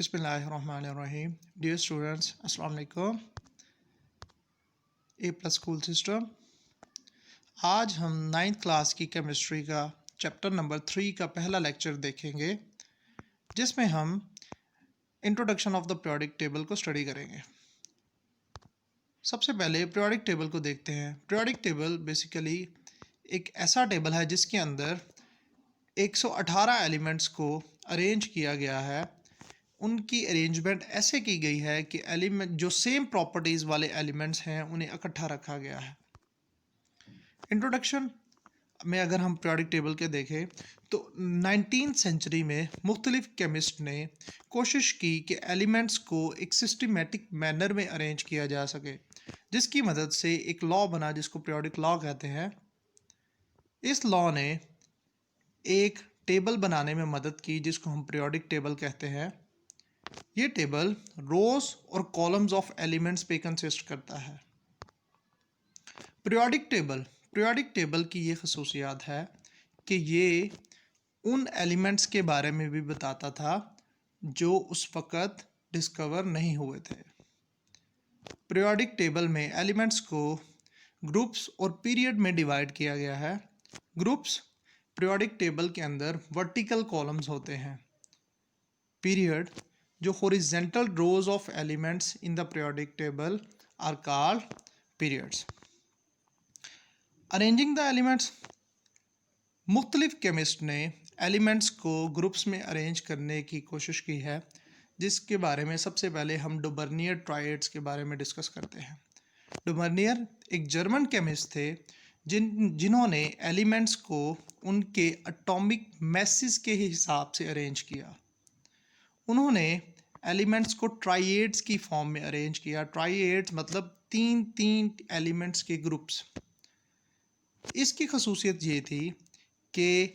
बिस्मिल्लाहिर्रहमानिर्रहीम। Dear students, अस्सलाम वालेकुम। A+ school system. आज हम 9th क्लास की केमिस्ट्री का चैप्टर नंबर 3 का पहला लेक्चर देखेंगे, जिसमें हम introduction of the periodic table को स्टडी करेंगे। सबसे पहले पीरियोडिक टेबल को देखते हैं। पीरियोडिक टेबल बेसिकली एक ऐसा टेबल है जिसके अंदर 118 एलिमेंट्स को अरेंज किया गया है। उनकी अरेंजमेंट ऐसे की गई है कि एलिमेंट जो सेम प्रॉपर्टीज़ वाले एलिमेंट्स हैं उन्हें इकट्ठा रखा गया है। इंट्रोडक्शन में अगर हम पीरियोडिक टेबल के देखें तो 19th सेंचुरी में मुख्तलिफ केमिस्ट ने कोशिश की कि एलिमेंट्स को एक सिस्टमेटिक मैनर में अरेंज किया जा सके, जिसकी मदद से एक लॉ बना जिसको पीरियोडिक लॉ कहते हैं। इस लॉ ने एक टेबल बनाने में मदद की जिसको हम पीरियोडिक टेबल कहते हैं। ये टेबल रोज और कॉलम्स ऑफ एलिमेंट्स पे कंसिस्ट करता है। पीरियोडिक टेबल की ये खसूसियात है कि ये उन एलिमेंट्स के बारे में भी बताता था जो उस वक़्त डिस्कवर नहीं हुए थे। पीरियोडिक टेबल में एलिमेंट्स को ग्रुप्स और पीरियड में डिवाइड किया गया है। ग्रुप्स पीरियोडिक टेबल के अंदर वर्टिकल कॉलम्स होते हैं। पीरियड जो horizontal rows of elements in the periodic table are called periods. Arranging the elements, मुख्तलिफ केमिस्ट ने एलिमेंट्स को ग्रुप्स में अरेंज करने की कोशिश की है, जिसके बारे में सबसे पहले हम डुबर्नियर ट्रायड्स के बारे में डिस्कस करते हैं। डुबर्नियर एक जर्मन केमिस्ट थे जिन्होंने एलिमेंट्स को उनके एटॉमिक मैसेस के हिसाब से अरेंज किया। उन्होंने एलिमेंट्स को ट्राइएड्स की फॉर्म में अरेंज किया। ट्राइएड्स मतलब तीन एलिमेंट्स के ग्रुप्स। इसकी खसूसियत ये थी कि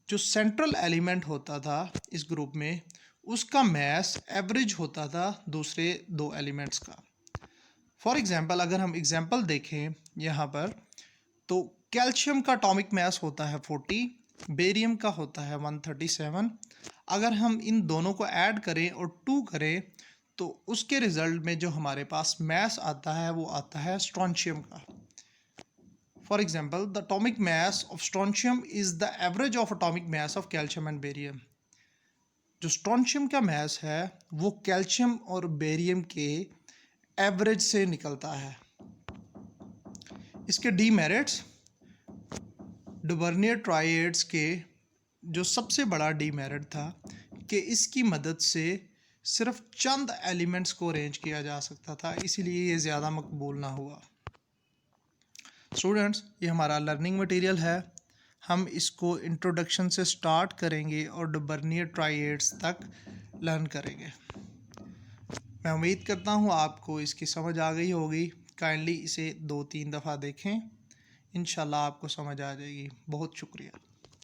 जो सेंट्रल एलिमेंट होता था इस ग्रुप में, उसका मैस एवरेज होता था दूसरे दो एलिमेंट्स का। फॉर एग्जांपल अगर हम एग्जांपल देखें यहाँ पर, तो कैल्शियम का एटॉमिक मैस होता है 40, बेरियम का होता है 137। अगर हम इन दोनों को ऐड करें और 2 करें तो उसके रिज़ल्ट में जो हमारे पास मैस आता है वो आता है स्ट्रोंशियम का। For example the atomic mass of strontium is the average of atomic mass of calcium and barium. जो स्ट्रोंशियम का मैस है वो कैल्शियम और बेरियम के एवरेज से निकलता है। इसके डीमेरिट्स, डुबर्नियर ट्रायड्स के जो सबसे बड़ा डीमेरिट था कि इसकी मदद से सिर्फ चंद एलिमेंट्स को अरेंज किया जा सकता था, इसीलिए ये ज़्यादा मकबूल ना हुआ। स्टूडेंट्स, ये हमारा लर्निंग मटेरियल है। हम इसको इंट्रोडक्शन से स्टार्ट करेंगे और डुबर्नियर ट्रायड्स तक लर्न करेंगे। मैं उम्मीद करता हूँ आपको इसकी समझ आ गई होगी। काइंडली इसे 2-3 दफ़ा देखें, इंशाल्लाह आपको समझ आ जाएगी। बहुत शुक्रिया।